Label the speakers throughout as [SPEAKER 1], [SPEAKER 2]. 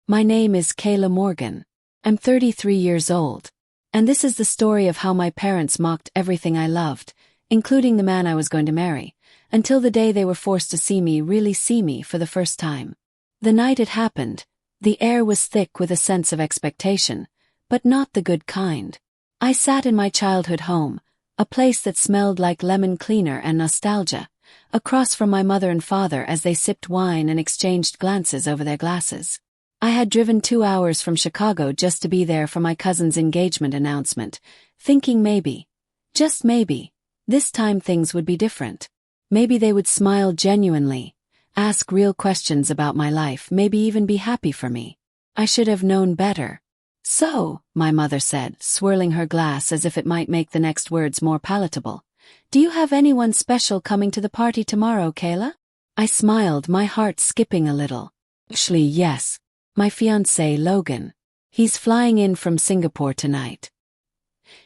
[SPEAKER 1] My name is Kayla Morgan. I'm 33 years old. And this is the story of how my parents mocked everything I loved, including the man I was going to marry, until the day they were forced to really see me for the first time. The night it happened, the air was thick with a sense of expectation, but not the good kind. I sat in my childhood home, a place that smelled like lemon cleaner and nostalgia, across from my mother and father as they sipped wine and exchanged glances over their glasses. I had driven 2 hours from Chicago just to be there for my cousin's engagement announcement, thinking maybe, just maybe, this time things would be different. Maybe they would smile genuinely, ask real questions about my life, maybe even be happy for me. I should have known better. So, my mother said, swirling her glass as if it might make the next words more palatable, do you have anyone special coming to the party tomorrow, Kayla? I smiled, my heart skipping a little. Actually, yes. My fiancé, Logan. He's flying in from Singapore tonight.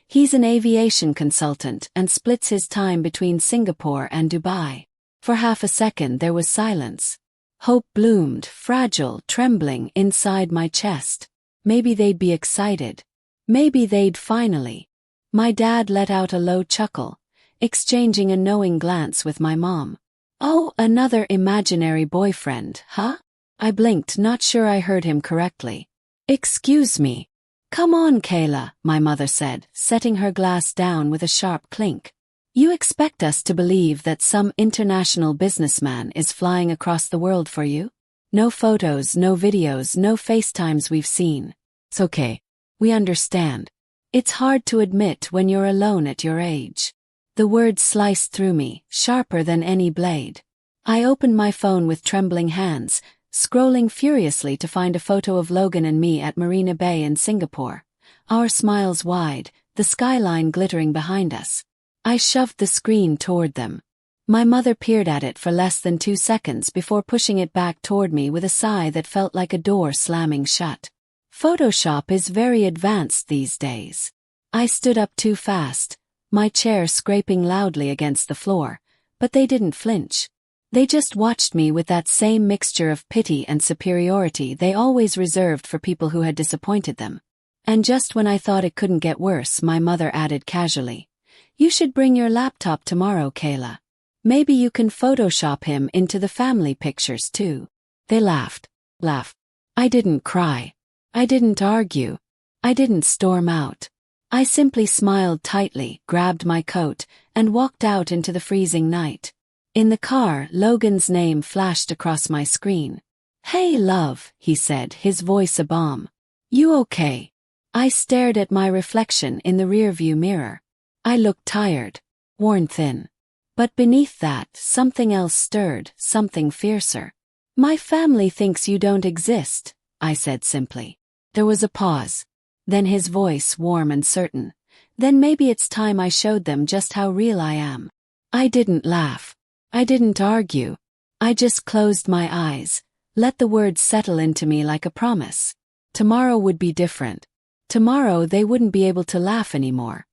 [SPEAKER 1] He's an aviation consultant and splits his time between Singapore and Dubai. For half a second there was silence. Hope bloomed, fragile, trembling inside my chest. Maybe they'd be excited. Maybe they'd finally. My dad let out a low chuckle, exchanging a knowing glance with my mom. Oh, another imaginary boyfriend, huh? I blinked, not sure I heard him correctly. Excuse me. Come on, Kayla, my mother said, setting her glass down with a sharp clink. You expect us to believe that some international businessman is flying across the world for you? No photos, no videos, no FaceTimes we've seen. It's okay. We understand. It's hard to admit when you're alone at your age. The words sliced through me, sharper than any blade. I opened my phone with trembling hands, scrolling furiously to find a photo of Logan and me at Marina Bay in Singapore, our smiles wide, the skyline glittering behind us. I shoved the screen toward them. My mother peered at it for less than 2 seconds before pushing it back toward me with a sigh that felt like a door slamming shut. Photoshop is very advanced these days. I stood up too fast, my chair scraping loudly against the floor, but they didn't flinch. They just watched me with that same mixture of pity and superiority they always reserved for people who had disappointed them. And just when I thought it couldn't get worse, my mother added casually, "You should bring your laptop tomorrow, Kayla. Maybe you can Photoshop him into the family pictures too." They laughed. I didn't cry. I didn't argue. I didn't storm out. I simply smiled tightly, grabbed my coat, and walked out into the freezing night. In the car, Logan's name flashed across my screen. "Hey, love," he said, his voice a bomb. "You okay?" I stared at my reflection in the rearview mirror. I looked tired, worn thin. But beneath that, something else stirred, something fiercer. "My family thinks you don't exist," I said simply. There was a pause. Then his voice, warm and certain. "Then maybe it's time I showed them just how real I am." I didn't laugh. I didn't argue. I just closed my eyes, let the words settle into me like a promise. Tomorrow would be different. Tomorrow they wouldn't be able to laugh anymore.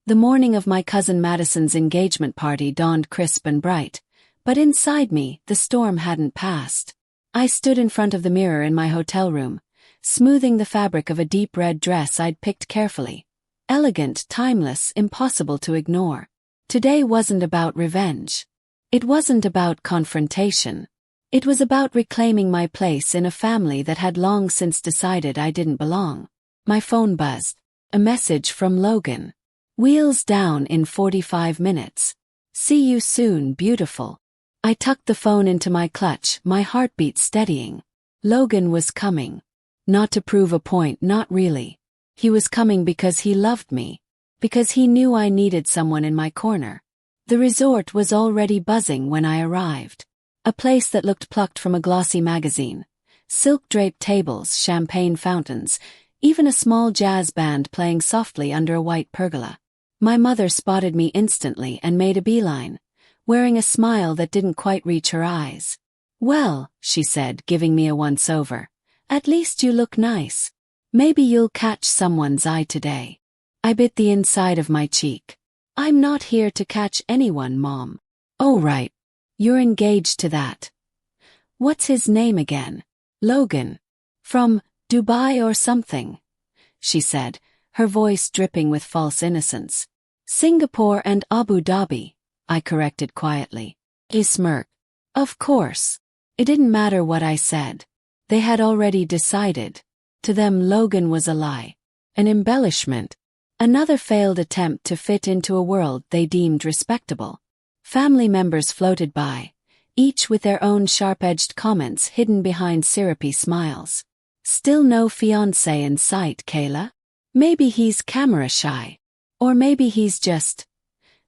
[SPEAKER 1] The morning of my cousin Madison's engagement party dawned crisp and bright, but inside me, the storm hadn't passed. I stood in front of the mirror in my hotel room, smoothing the fabric of a deep red dress I'd picked carefully. Elegant, timeless, impossible to ignore. Today wasn't about revenge. It wasn't about confrontation. It was about reclaiming my place in a family that had long since decided I didn't belong. My phone buzzed. A message from Logan. "Wheels down in 45 minutes. See you soon, beautiful." I tucked the phone into my clutch, my heartbeat steadying. Logan was coming. Not to prove a point, not really. He was coming because he loved me. Because he knew I needed someone in my corner. The resort was already buzzing when I arrived. A place that looked plucked from a glossy magazine. Silk-draped tables, champagne fountains, even a small jazz band playing softly under a white pergola. My mother spotted me instantly and made a beeline, wearing a smile that didn't quite reach her eyes. "Well," she said, giving me a once-over, "at least you look nice. Maybe you'll catch someone's eye today." I bit the inside of my cheek. "I'm not here to catch anyone, Mom." "Oh right. You're engaged to that. What's his name again?" "Logan. From Dubai or something, she said, her voice dripping with false innocence. Singapore and Abu Dhabi, I corrected quietly. He smirked. Of course. It didn't matter what I said. They had already decided. To them, Logan was a lie. An embellishment. Another failed attempt to fit into a world they deemed respectable. Family members floated by, each with their own sharp-edged comments hidden behind syrupy smiles. Still no fiancé in sight, Kayla? Maybe he's camera shy. Or maybe he's just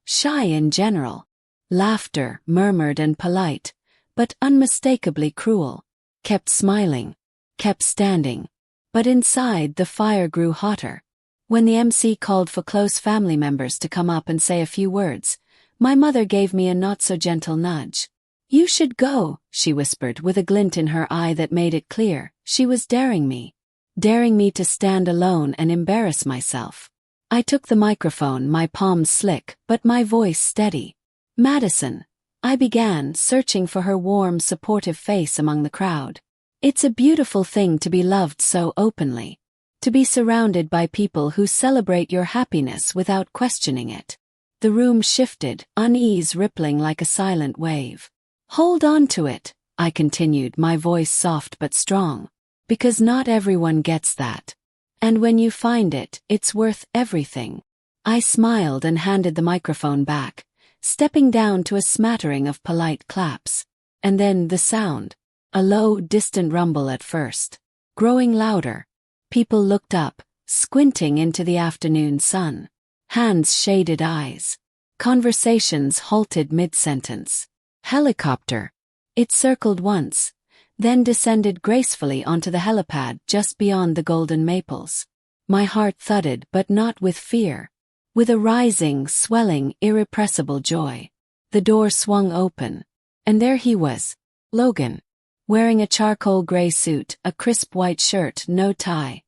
[SPEAKER 1] shy in general. Laughter, murmured and polite, but unmistakably cruel. Kept smiling. Kept standing. But inside the fire grew hotter. When the MC called for close family members to come up and say a few words, my mother gave me a not-so-gentle nudge. You should go, she whispered with a glint in her eye that made it clear she was daring me. Daring me to stand alone and embarrass myself. I took the microphone, my palms slick, but my voice steady. Madison, I began, searching for her warm, supportive face among the crowd. It's a beautiful thing to be loved so openly. To be surrounded by people who celebrate your happiness without questioning it. The room shifted, unease rippling like a silent wave. Hold on to it, I continued, my voice soft but strong. Because not everyone gets that. And when you find it, it's worth everything. I smiled and handed the microphone back, stepping down to a smattering of polite claps. And then the sound. A low, distant rumble at first. Growing louder. People looked up, squinting into the afternoon sun. Hands shaded eyes. Conversations halted mid-sentence. Helicopter. It circled once, then descended gracefully onto the helipad just beyond the golden maples. My heart thudded, but not with fear. With a rising, swelling, irrepressible joy. The door swung open. And there he was. Logan. Wearing a charcoal gray suit, a crisp white shirt, no tie.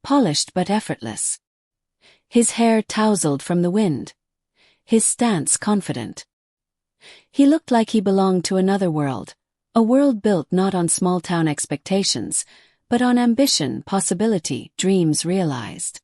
[SPEAKER 1] Polished but effortless. His hair tousled from the wind. His stance confident. He looked like he belonged to another world. A world built not on small-town expectations, but on ambition, possibility, dreams realized.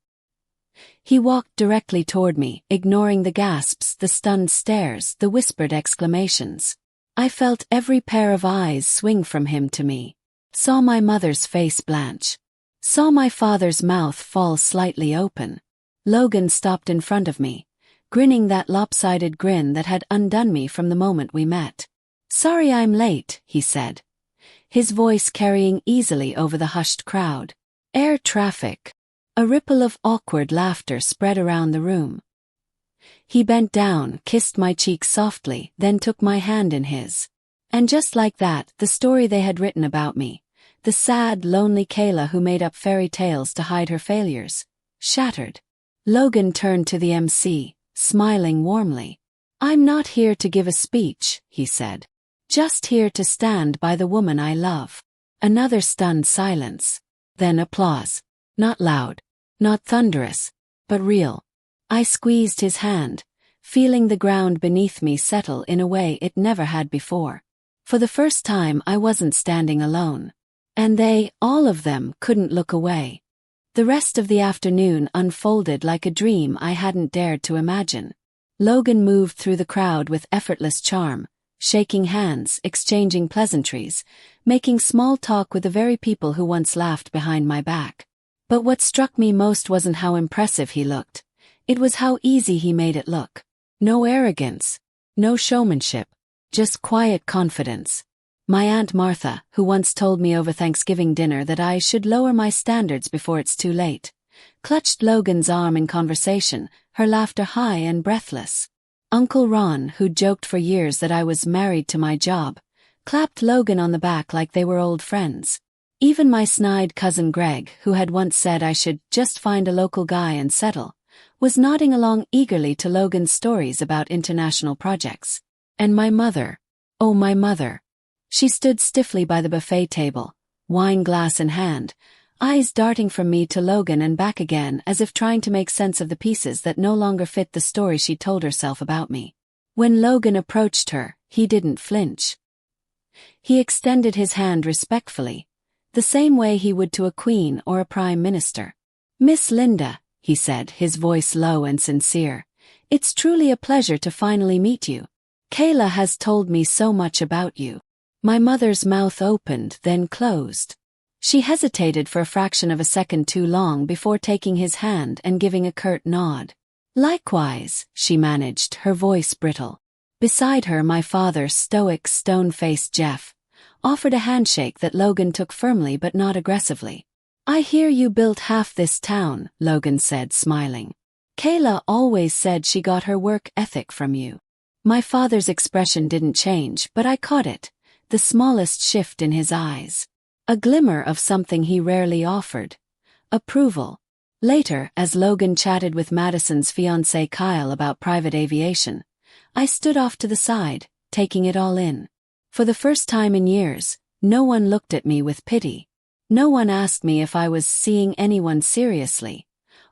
[SPEAKER 1] He walked directly toward me, ignoring the gasps, the stunned stares, the whispered exclamations. I felt every pair of eyes swing from him to me. Saw my mother's face blanch. Saw my father's mouth fall slightly open. Logan stopped in front of me, grinning that lopsided grin that had undone me from the moment we met. Sorry I'm late, he said, his voice carrying easily over the hushed crowd. Air traffic. A ripple of awkward laughter spread around the room. He bent down, kissed my cheek softly, then took my hand in his. And just like that, the story they had written about me, the sad, lonely Kayla who made up fairy tales to hide her failures, shattered. Logan turned to the MC, smiling warmly. I'm not here to give a speech, he said. Just here to stand by the woman I love. Another stunned silence. Then applause. Not loud. Not thunderous. But real. I squeezed his hand, feeling the ground beneath me settle in a way it never had before. For the first time I wasn't standing alone. And they, all of them, couldn't look away. The rest of the afternoon unfolded like a dream I hadn't dared to imagine. Logan moved through the crowd with effortless charm, shaking hands, exchanging pleasantries, making small talk with the very people who once laughed behind my back. But what struck me most wasn't how impressive he looked. It was how easy he made it look. No arrogance. No showmanship. Just quiet confidence. My Aunt Martha, who once told me over Thanksgiving dinner that I should lower my standards before it's too late, clutched Logan's arm in conversation, her laughter high and breathless. Uncle Ron, who joked for years that I was married to my job, clapped Logan on the back like they were old friends. Even my snide cousin Greg, who had once said I should just find a local guy and settle, was nodding along eagerly to Logan's stories about international projects. And my mother. Oh, my mother. She stood stiffly by the buffet table, wine glass in hand, eyes darting from me to Logan and back again as if trying to make sense of the pieces that no longer fit the story she told herself about me. When Logan approached her, he didn't flinch. He extended his hand respectfully, the same way he would to a queen or a prime minister. "Miss Linda," he said, his voice low and sincere, "it's truly a pleasure to finally meet you. Kayla has told me so much about you." My mother's mouth opened, then closed. She hesitated for a fraction of a second too long before taking his hand and giving a curt nod. "Likewise," she managed, her voice brittle. Beside her, my father, stoic, stone-faced Jeff, offered a handshake that Logan took firmly but not aggressively. "I hear you built half this town," Logan said, smiling. "Kayla always said she got her work ethic from you." My father's expression didn't change, but I caught it, the smallest shift in his eyes. A glimmer of something he rarely offered: approval. Later, as Logan chatted with Madison's fiancé Kyle about private aviation, I stood off to the side, taking it all in. For the first time in years, no one looked at me with pity. No one asked me if I was seeing anyone seriously,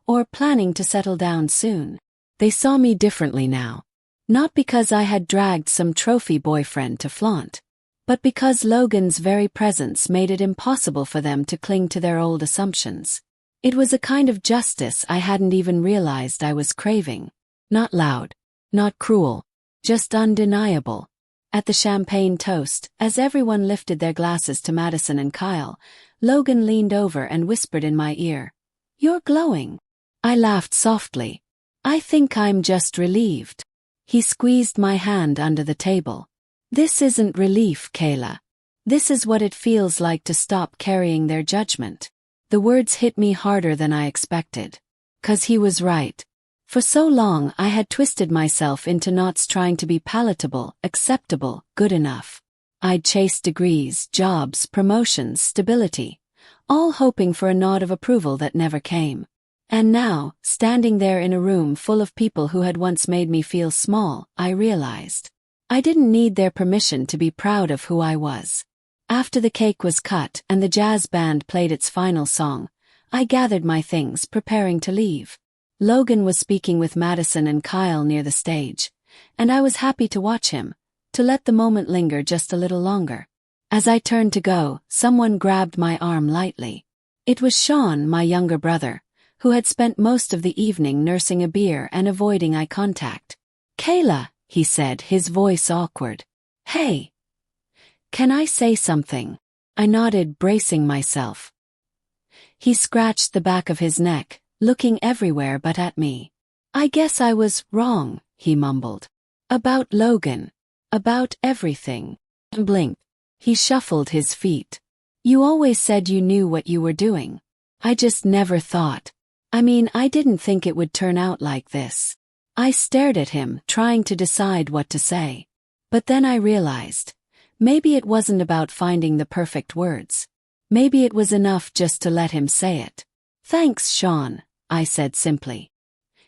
[SPEAKER 1] or planning to settle down soon. They saw me differently now. Not because I had dragged some trophy boyfriend to flaunt, but because Logan's very presence made it impossible for them to cling to their old assumptions. It was a kind of justice I hadn't even realized I was craving. Not loud, not cruel, just undeniable. At the champagne toast, as everyone lifted their glasses to Madison and Kyle, Logan leaned over and whispered in my ear, "You're glowing." I laughed softly. "I think I'm just relieved." He squeezed my hand under the table. "This isn't relief, Kayla. This is what it feels like to stop carrying their judgment." The words hit me harder than I expected. 'Cause he was right. For so long I had twisted myself into knots trying to be palatable, acceptable, good enough. I'd chased degrees, jobs, promotions, stability, all hoping for a nod of approval that never came. And now, standing there in a room full of people who had once made me feel small, I realized I didn't need their permission to be proud of who I was. After the cake was cut and the jazz band played its final song, I gathered my things, preparing to leave. Logan was speaking with Madison and Kyle near the stage, and I was happy to watch him, to let the moment linger just a little longer. As I turned to go, someone grabbed my arm lightly. It was Sean, my younger brother, who had spent most of the evening nursing a beer and avoiding eye contact. "Kayla," he said, his voice awkward. "Hey. Can I say something?" I nodded, bracing myself. He scratched the back of his neck, looking everywhere but at me. "I guess I was wrong," he mumbled. "About Logan. About everything." And blinked. He shuffled his feet. "You always said you knew what you were doing. I just never thought. I didn't think it would turn out like this." I stared at him, trying to decide what to say. But then I realized, maybe it wasn't about finding the perfect words. Maybe it was enough just to let him say it. "Thanks, Sean," I said simply.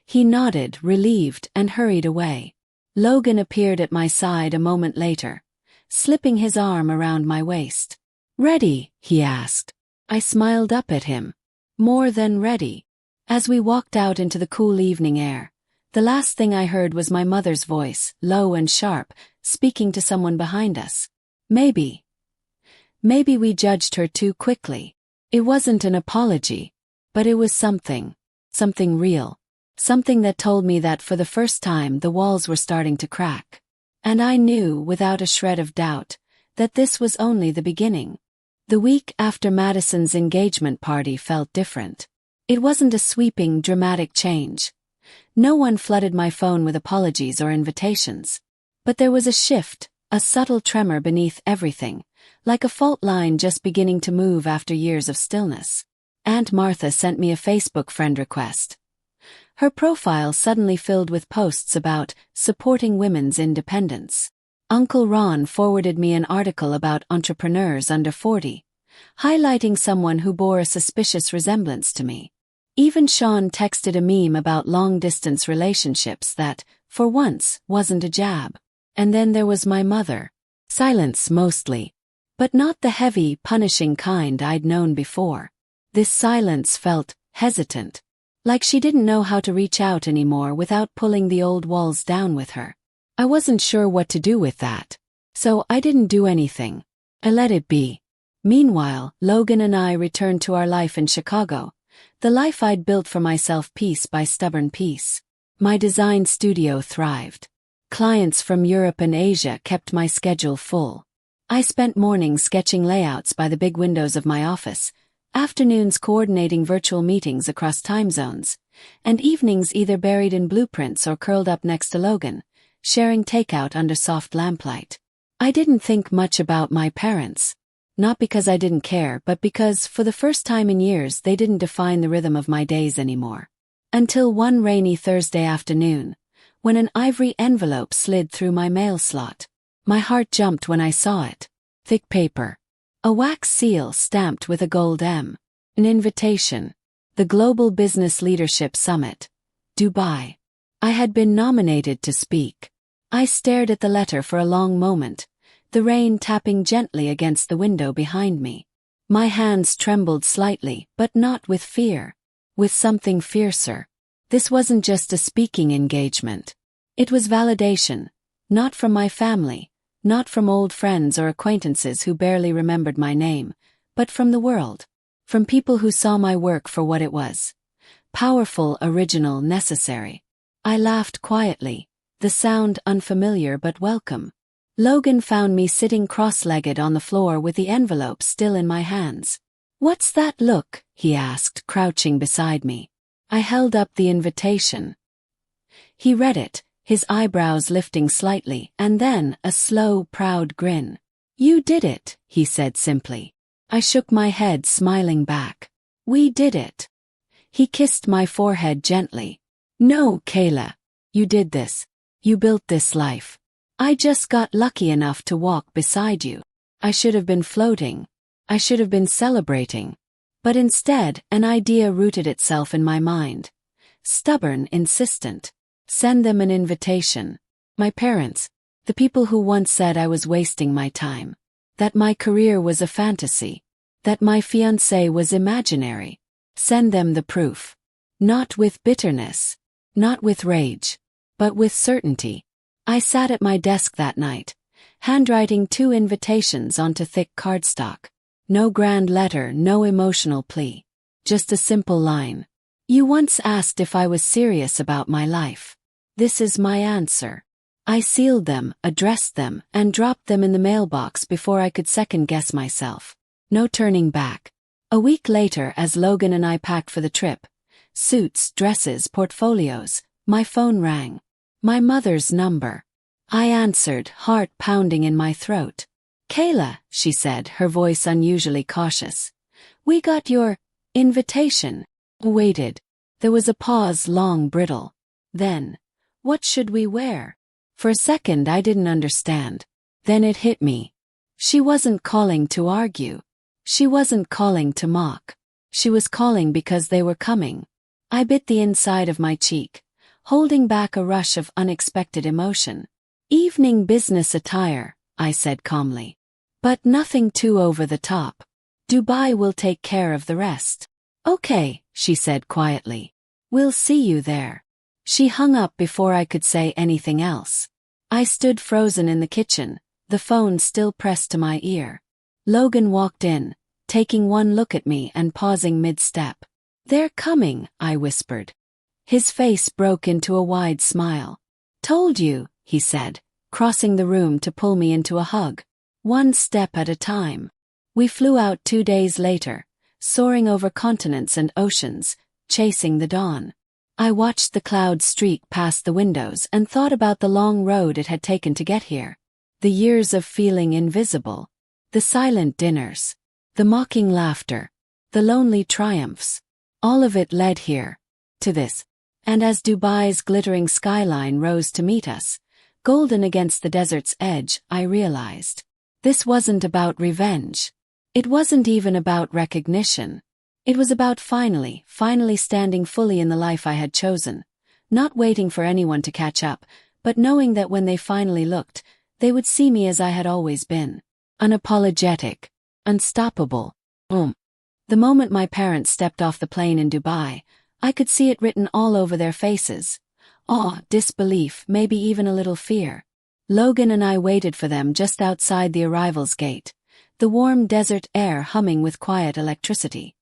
[SPEAKER 1] He nodded, relieved, and hurried away. Logan appeared at my side a moment later, slipping his arm around my waist. "Ready?" he asked. I smiled up at him. More than ready. As we walked out into the cool evening air, the last thing I heard was my mother's voice, low and sharp, speaking to someone behind us. Maybe we judged her too quickly. It wasn't an apology, but it was something real. Something that told me that for the first time the walls were starting to crack. And I knew, without a shred of doubt, that this was only the beginning. The week after Madison's engagement party felt different. It wasn't a sweeping, dramatic change. No one flooded my phone with apologies or invitations. But there was a shift, a subtle tremor beneath everything, like a fault line just beginning to move after years of stillness. Aunt Martha sent me a Facebook friend request. Her profile suddenly filled with posts about supporting women's independence. Uncle Ron forwarded me an article about entrepreneurs under 40, highlighting someone who bore a suspicious resemblance to me. Even Sean texted a meme about long-distance relationships that, for once, wasn't a jab. And then there was my mother. Silence mostly. But not the heavy, punishing kind I'd known before. This silence felt hesitant. Like she didn't know how to reach out anymore without pulling the old walls down with her. I wasn't sure what to do with that. So I didn't do anything. I let it be. Meanwhile, Logan and I returned to our life in Chicago, the life I'd built for myself piece by stubborn piece. My design studio thrived. Clients from Europe and Asia kept my schedule full. I spent mornings sketching layouts by the big windows of my office, afternoons coordinating virtual meetings across time zones, and evenings either buried in blueprints or curled up next to Logan, sharing takeout under soft lamplight. I didn't think much about my parents. Not because I didn't care, but because, for the first time in years, they didn't define the rhythm of my days anymore. Until one rainy Thursday afternoon, when an ivory envelope slid through my mail slot. My heart jumped when I saw it. Thick paper. A wax seal stamped with a gold M. An invitation. The Global Business Leadership Summit. Dubai. I had been nominated to speak. I stared at the letter for a long moment, the rain tapping gently against the window behind me. My hands trembled slightly, but not with fear. With something fiercer. This wasn't just a speaking engagement. It was validation. Not from my family, not from old friends or acquaintances who barely remembered my name, but from the world. From people who saw my work for what it was. Powerful, original, necessary. I laughed quietly, the sound unfamiliar but welcome. Logan found me sitting cross-legged on the floor with the envelope still in my hands. "What's that look?" he asked, crouching beside me. I held up the invitation. He read it, his eyebrows lifting slightly, and then a slow, proud grin. "You did it," he said simply. I shook my head, smiling back. "We did it." He kissed my forehead gently. "No, Kayla. You did this. You built this life. I just got lucky enough to walk beside you. I should have been floating. I should have been celebrating. But instead, an idea rooted itself in my mind. Stubborn, insistent. Send them an invitation. My parents, the people who once said I was wasting my time. That my career was a fantasy. That my fiancé was imaginary. Send them the proof. Not with bitterness. Not with rage. But with certainty. I sat at my desk that night, handwriting 2 invitations onto thick cardstock. No grand letter, no emotional plea. Just a simple line. "You once asked if I was serious about my life. This is my answer." I sealed them, addressed them, and dropped them in the mailbox before I could second-guess myself. No turning back. A week later, as Logan and I packed for the trip, suits, dresses, portfolios, my phone rang. My mother's number. I answered, heart pounding in my throat. "Kayla," she said, her voice unusually cautious. "We got your invitation." Waited. There was a pause, long, brittle. Then, "What should we wear?" For a second I didn't understand. Then it hit me. She wasn't calling to argue. She wasn't calling to mock. She was calling because they were coming. I bit the inside of my cheek, holding back a rush of unexpected emotion. "Evening business attire," I said calmly. "But nothing too over the top. Dubai will take care of the rest." "Okay," she said quietly. "We'll see you there." She hung up before I could say anything else. I stood frozen in the kitchen, the phone still pressed to my ear. Logan walked in, taking one look at me and pausing mid-step. "They're coming," I whispered. His face broke into a wide smile. "Told you," he said, crossing the room to pull me into a hug. "One step at a time." We flew out 2 days later, soaring over continents and oceans, chasing the dawn. I watched the clouds streak past the windows and thought about the long road it had taken to get here. The years of feeling invisible. The silent dinners. The mocking laughter. The lonely triumphs. All of it led here. To this. And as Dubai's glittering skyline rose to meet us, golden against the desert's edge, I realized. This wasn't about revenge. It wasn't even about recognition. It was about finally standing fully in the life I had chosen, not waiting for anyone to catch up, but knowing that when they finally looked, they would see me as I had always been. Unapologetic. Unstoppable. Boom. The moment my parents stepped off the plane in Dubai, I could see it written all over their faces. Awe, disbelief, maybe even a little fear. Logan and I waited for them just outside the arrivals gate, the warm desert air humming with quiet electricity.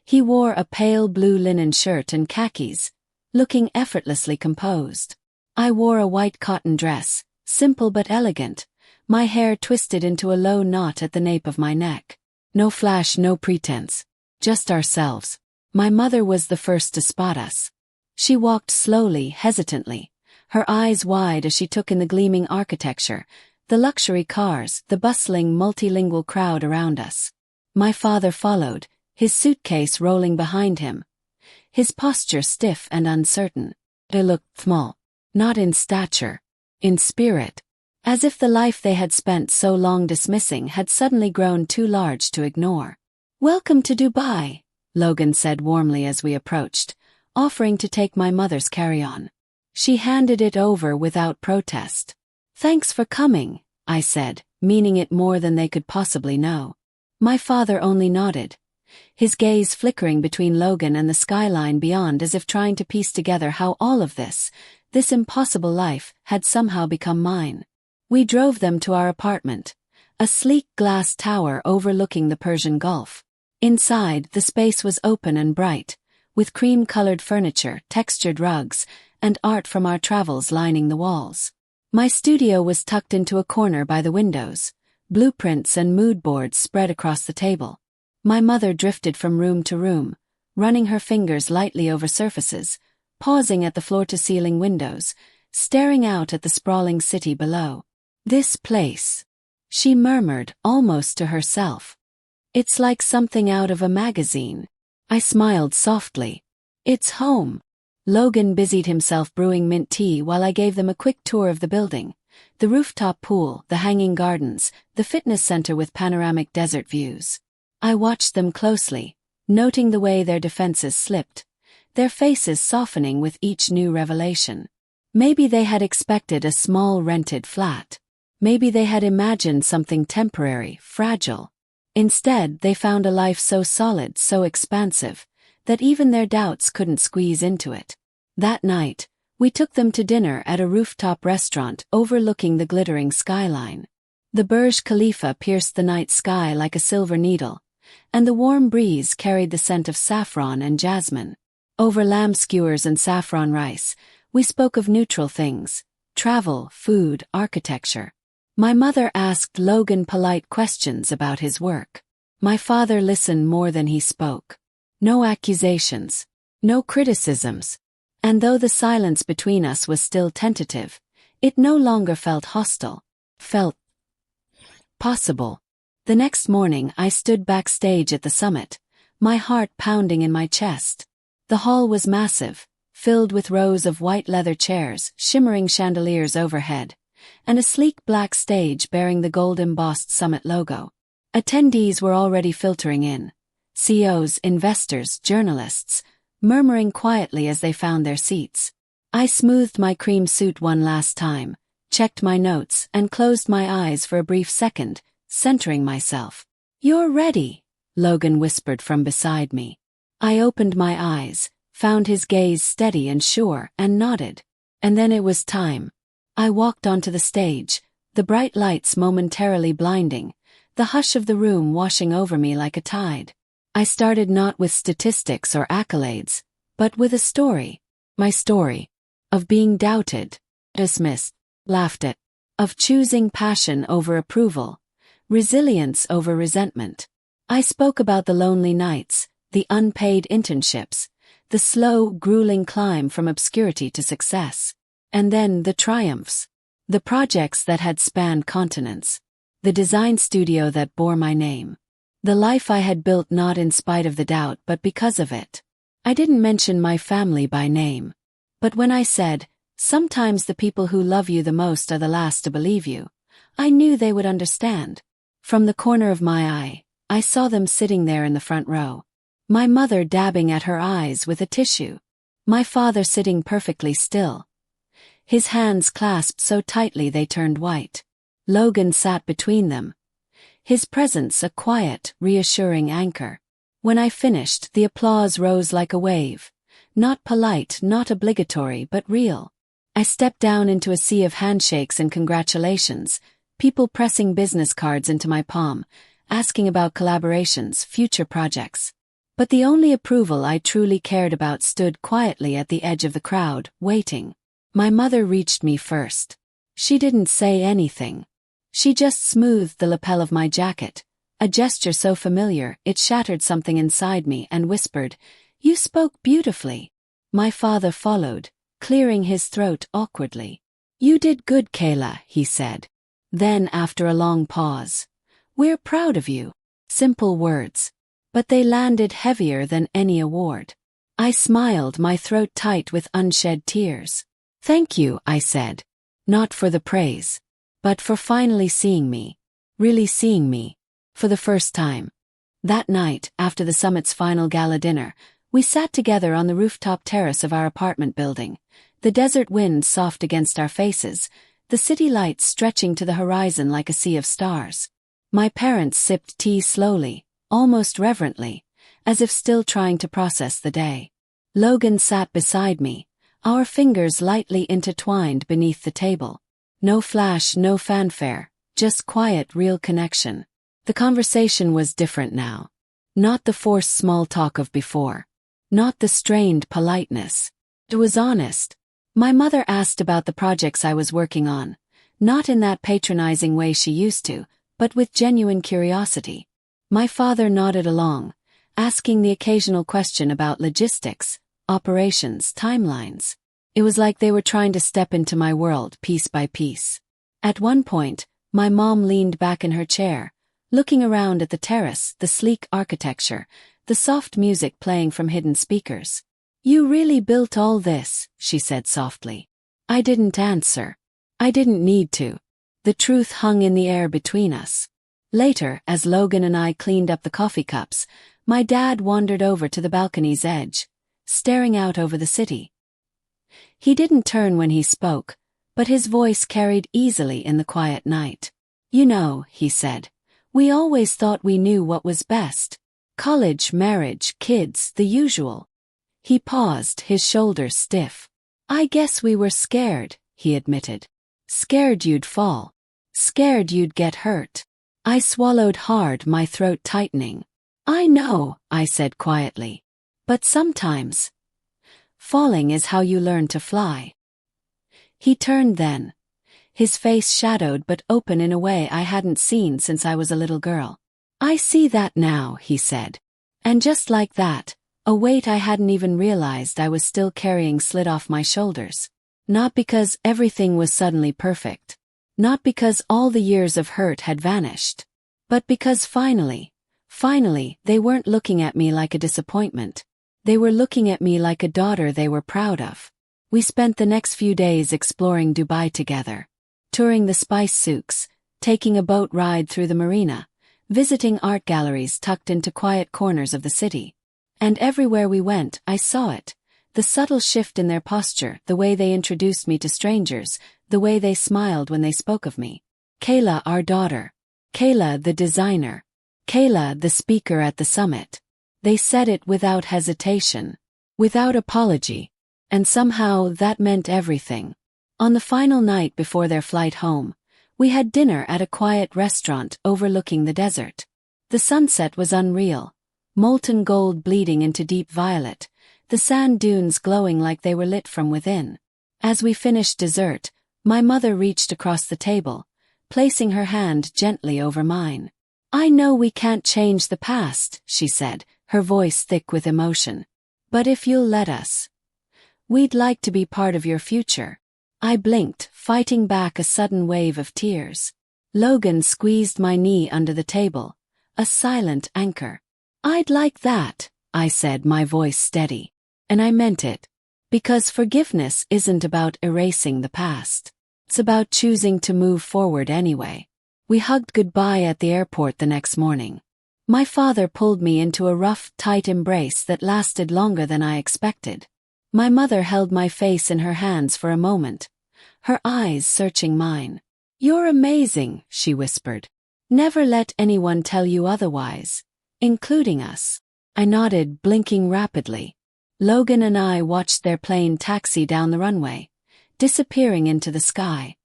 [SPEAKER 1] He wore a pale blue linen shirt and khakis, looking effortlessly composed. I wore a white cotton dress, simple but elegant, my hair twisted into a low knot at the nape of my neck. No flash, no pretense. Just ourselves. My mother was the first to spot us. She walked slowly, hesitantly, her eyes wide as she took in the gleaming architecture, the luxury cars, the bustling multilingual crowd around us. My father followed, his suitcase rolling behind him, his posture stiff and uncertain. They looked small, not in stature, in spirit, as if the life they had spent so long dismissing had suddenly grown too large to ignore. "Welcome to Dubai," Logan said warmly as we approached, offering to take my mother's carry-on. She handed it over without protest. "Thanks for coming," I said, meaning it more than they could possibly know. My father only nodded, his gaze flickering between Logan and the skyline beyond as if trying to piece together how all of this impossible life, had somehow become mine. We drove them to our apartment, a sleek glass tower overlooking the Persian Gulf. Inside, the space was open and bright, with cream-colored furniture, textured rugs, and art from our travels lining the walls. My studio was tucked into a corner by the windows, blueprints and mood boards spread across the table. My mother drifted from room to room, running her fingers lightly over surfaces, pausing at the floor-to-ceiling windows, staring out at the sprawling city below. "This place," she murmured, almost to herself. "It's like something out of a magazine." I smiled softly. "It's home." Logan busied himself brewing mint tea while I gave them a quick tour of the building. The rooftop pool, the hanging gardens, the fitness center with panoramic desert views. I watched them closely, noting the way their defenses slipped, their faces softening with each new revelation. Maybe they had expected a small rented flat. Maybe they had imagined something temporary, fragile. Instead, they found a life so solid, so expansive, that even their doubts couldn't squeeze into it. That night, we took them to dinner at a rooftop restaurant overlooking the glittering skyline. The Burj Khalifa pierced the night sky like a silver needle, and the warm breeze carried the scent of saffron and jasmine. Over lamb skewers and saffron rice, we spoke of neutral things: travel, food, architecture. My mother asked Logan polite questions about his work. My father listened more than he spoke. No accusations, no criticisms. And though the silence between us was still tentative, it no longer felt hostile. Felt possible. The next morning I stood backstage at the summit, my heart pounding in my chest. The hall was massive, filled with rows of white leather chairs, shimmering chandeliers overhead, and a sleek black stage bearing the gold-embossed summit logo. Attendees were already filtering in. CEOs, investors, journalists, murmuring quietly as they found their seats. I smoothed my cream suit one last time, checked my notes, and closed my eyes for a brief second, centering myself. "You're ready," Logan whispered from beside me. I opened my eyes, found his gaze steady and sure, and nodded. And then it was time. I walked onto the stage, the bright lights momentarily blinding, the hush of the room washing over me like a tide. I started not with statistics or accolades, but with a story. My story. Of being doubted, dismissed, laughed at. Of choosing passion over approval, resilience over resentment. I spoke about the lonely nights, the unpaid internships, the slow, grueling climb from obscurity to success. And then the triumphs. The projects that had spanned continents. The design studio that bore my name. The life I had built not in spite of the doubt but because of it. I didn't mention my family by name. But when I said, sometimes the people who love you the most are the last to believe you, I knew they would understand. From the corner of my eye, I saw them sitting there in the front row. My mother dabbing at her eyes with a tissue. My father sitting perfectly still, his hands clasped so tightly they turned white. Logan sat between them, his presence a quiet, reassuring anchor. When I finished, the applause rose like a wave. Not polite, not obligatory, but real. I stepped down into a sea of handshakes and congratulations, people pressing business cards into my palm, asking about collaborations, future projects. But the only approval I truly cared about stood quietly at the edge of the crowd, waiting. My mother reached me first. She didn't say anything. She just smoothed the lapel of my jacket, a gesture so familiar it shattered something inside me, and whispered, "You spoke beautifully." My father followed, clearing his throat awkwardly. "You did good, Kayla," he said. Then, after a long pause, "We're proud of you." Simple words. But they landed heavier than any award. I smiled, my throat tight with unshed tears. "Thank you," I said. Not for the praise, but for finally seeing me. Really seeing me. For the first time. That night, after the summit's final gala dinner, we sat together on the rooftop terrace of our apartment building, the desert wind soft against our faces, the city lights stretching to the horizon like a sea of stars. My parents sipped tea slowly, almost reverently, as if still trying to process the day. Logan sat beside me, our fingers lightly intertwined beneath the table. No flash, no fanfare, just quiet, real connection. The conversation was different now. Not the forced small talk of before. Not the strained politeness. It was honest. My mother asked about the projects I was working on, not in that patronizing way she used to, but with genuine curiosity. My father nodded along, asking the occasional question about logistics, operations, timelines. It was like they were trying to step into my world piece by piece. At one point, my mom leaned back in her chair, looking around at the terrace, the sleek architecture, the soft music playing from hidden speakers. "You really built all this," she said softly. I didn't answer. I didn't need to. The truth hung in the air between us. Later, as Logan and I cleaned up the coffee cups, my dad wandered over to the balcony's edge, staring out over the city. He didn't turn when he spoke, but his voice carried easily in the quiet night. "You know," he said, "we always thought we knew what was best. College, marriage, kids, the usual." He paused, his shoulders stiff. "I guess we were scared," he admitted. "Scared you'd fall. Scared you'd get hurt." I swallowed hard, my throat tightening. "I know," I said quietly. "But sometimes, falling is how you learn to fly." He turned then, his face shadowed but open in a way I hadn't seen since I was a little girl. "I see that now," he said. And just like that, a weight I hadn't even realized I was still carrying slid off my shoulders. Not because everything was suddenly perfect. Not because all the years of hurt had vanished. But because finally, they weren't looking at me like a disappointment. They were looking at me like a daughter they were proud of. We spent the next few days exploring Dubai together. Touring the spice souks, taking a boat ride through the marina, visiting art galleries tucked into quiet corners of the city. And everywhere we went, I saw it. The subtle shift in their posture, the way they introduced me to strangers, the way they smiled when they spoke of me. Kayla, our daughter. Kayla, the designer. Kayla, the speaker at the summit. They said it without hesitation, without apology. And somehow that meant everything. On the final night before their flight home, we had dinner at a quiet restaurant overlooking the desert. The sunset was unreal, molten gold bleeding into deep violet, the sand dunes glowing like they were lit from within. As we finished dessert, my mother reached across the table, placing her hand gently over mine. "I know we can't change the past," she said, her voice thick with emotion. "But if you'll let us, we'd like to be part of your future." I blinked, fighting back a sudden wave of tears. Logan squeezed my knee under the table, a silent anchor. "I'd like that," I said, my voice steady. And I meant it. Because forgiveness isn't about erasing the past. It's about choosing to move forward anyway. We hugged goodbye at the airport the next morning. My father pulled me into a rough, tight embrace that lasted longer than I expected. My mother held my face in her hands for a moment, her eyes searching mine. "You're amazing," she whispered. "Never let anyone tell you otherwise, including us." I nodded, blinking rapidly. Logan and I watched their plane taxi down the runway, disappearing into the sky.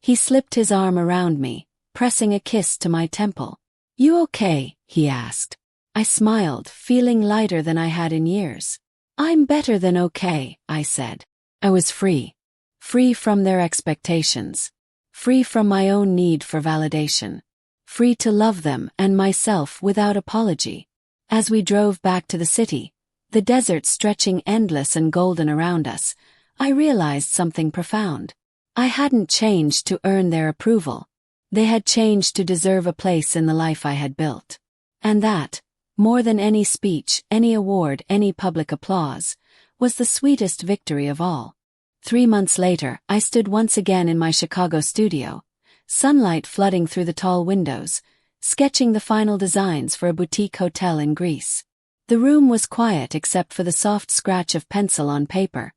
[SPEAKER 1] He slipped his arm around me, pressing a kiss to my temple. "You okay?" he asked. I smiled, feeling lighter than I had in years. "I'm better than okay," I said. I was free. Free from their expectations. Free from my own need for validation. Free to love them and myself without apology. As we drove back to the city, the desert stretching endless and golden around us, I realized something profound. I hadn't changed to earn their approval. They had changed to deserve a place in the life I had built. And that, more than any speech, any award, any public applause, was the sweetest victory of all. 3 months later, I stood once again in my Chicago studio, sunlight flooding through the tall windows, sketching the final designs for a boutique hotel in Greece. The room was quiet except for the soft scratch of pencil on paper,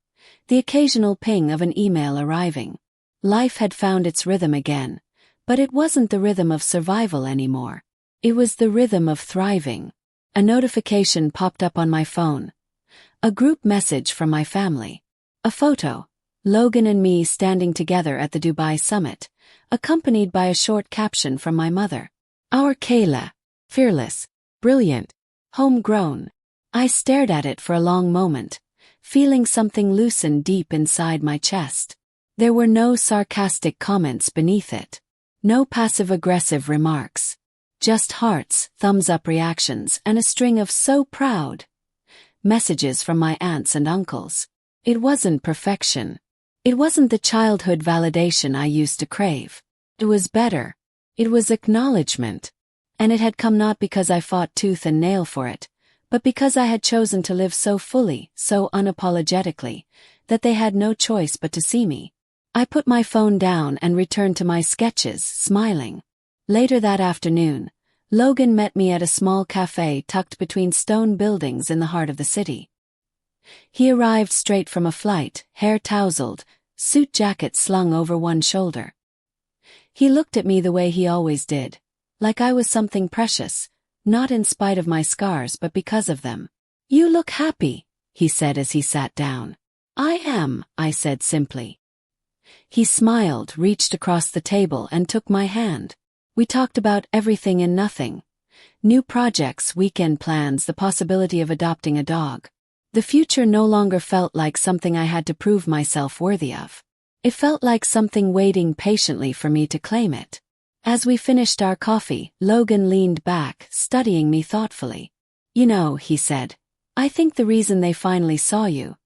[SPEAKER 1] the occasional ping of an email arriving. Life had found its rhythm again, but it wasn't the rhythm of survival anymore. It was the rhythm of thriving. A notification popped up on my phone. A group message from my family. A photo, Logan and me standing together at the Dubai summit, accompanied by a short caption from my mother. "Our Kayla. Fearless. Brilliant. Homegrown." I stared at it for a long moment, feeling something loosen deep inside my chest. There were no sarcastic comments beneath it. No passive-aggressive remarks. Just hearts, thumbs-up reactions, and a string of "so proud" messages from my aunts and uncles. It wasn't perfection. It wasn't the childhood validation I used to crave. It was better. It was acknowledgement. And it had come not because I fought tooth and nail for it, but because I had chosen to live so fully, so unapologetically, that they had no choice but to see me. I put my phone down and returned to my sketches, smiling. Later that afternoon, Logan met me at a small cafe tucked between stone buildings in the heart of the city. He arrived straight from a flight, hair tousled, suit jacket slung over one shoulder. He looked at me the way he always did, like I was something precious, not in spite of my scars but because of them. "You look happy," he said as he sat down. "I am," I said simply. He smiled, reached across the table and took my hand. We talked about everything and nothing. New projects, weekend plans, the possibility of adopting a dog. The future no longer felt like something I had to prove myself worthy of. It felt like something waiting patiently for me to claim it. As we finished our coffee, Logan leaned back, studying me thoughtfully. "You know," he said, "I think the reason they finally saw you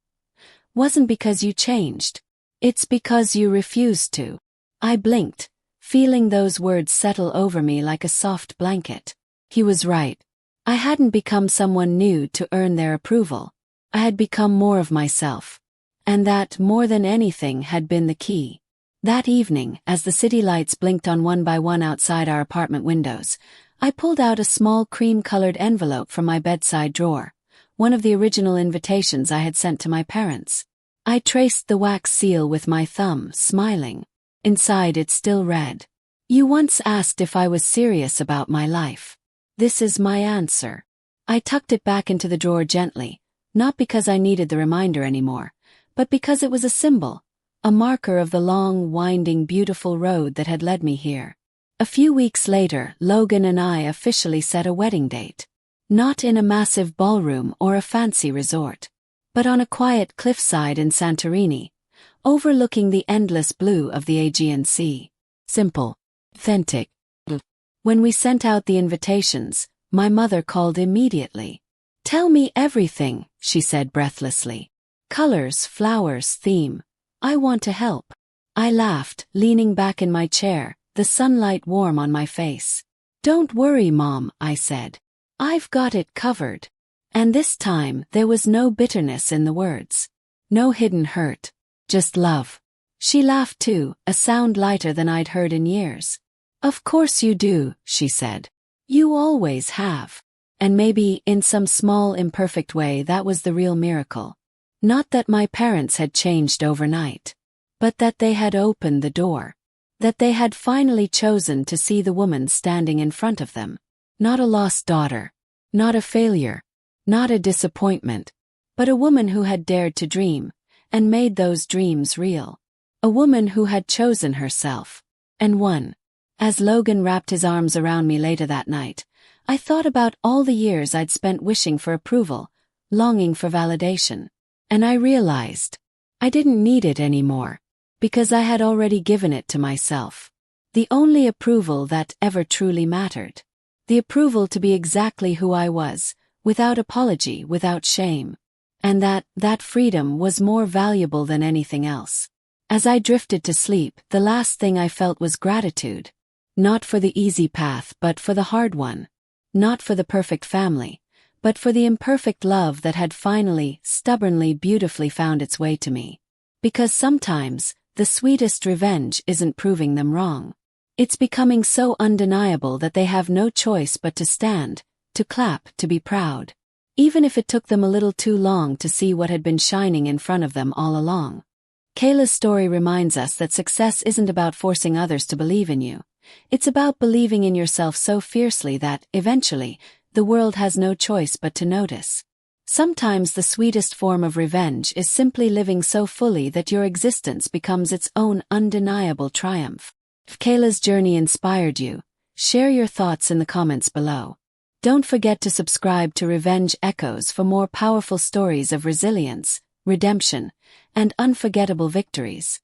[SPEAKER 1] wasn't because you changed. It's because you refused to." I blinked, feeling those words settle over me like a soft blanket. He was right. I hadn't become someone new to earn their approval. I had become more of myself. And that, more than anything, had been the key. That evening, as the city lights blinked on one by one outside our apartment windows, I pulled out a small cream-colored envelope from my bedside drawer, one of the original invitations I had sent to my parents. I traced the wax seal with my thumb, smiling. Inside it still read, "You once asked if I was serious about my life. This is my answer." I tucked it back into the drawer gently, not because I needed the reminder anymore, but because it was a symbol, a marker of the long, winding, beautiful road that had led me here. A few weeks later, Logan and I officially set a wedding date. Not in a massive ballroom or a fancy resort, but on a quiet cliffside in Santorini, overlooking the endless blue of the Aegean Sea. Simple. Authentic. When we sent out the invitations, my mother called immediately. "Tell me everything," she said breathlessly. "Colors, flowers, theme. I want to help." I laughed, leaning back in my chair, the sunlight warm on my face. "Don't worry, Mom," I said. "I've got it covered." And this time, there was no bitterness in the words. No hidden hurt. Just love. She laughed too, a sound lighter than I'd heard in years. "Of course you do," she said. "You always have." And maybe, in some small imperfect way, that was the real miracle. Not that my parents had changed overnight, but that they had opened the door. That they had finally chosen to see the woman standing in front of them. Not a lost daughter. Not a failure. Not a disappointment. But a woman who had dared to dream, and made those dreams real. A woman who had chosen herself. And 1. As Logan wrapped his arms around me later that night, I thought about all the years I'd spent wishing for approval, longing for validation. And I realized I didn't need it anymore, because I had already given it to myself. The only approval that ever truly mattered. The approval to be exactly who I was, without apology, without shame. And that freedom was more valuable than anything else. As I drifted to sleep, the last thing I felt was gratitude. Not for the easy path, but for the hard one. Not for the perfect family, but for the imperfect love that had finally, stubbornly, beautifully found its way to me. Because sometimes, the sweetest revenge isn't proving them wrong. It's becoming so undeniable that they have no choice but to stand, to clap, to be proud. Even if it took them a little too long to see what had been shining in front of them all along. Kayla's story reminds us that success isn't about forcing others to believe in you. It's about believing in yourself so fiercely that, eventually, the world has no choice but to notice. Sometimes the sweetest form of revenge is simply living so fully that your existence becomes its own undeniable triumph. If Kayla's journey inspired you, share your thoughts in the comments below. Don't forget to subscribe to Revenge Echoes for more powerful stories of resilience, redemption, and unforgettable victories.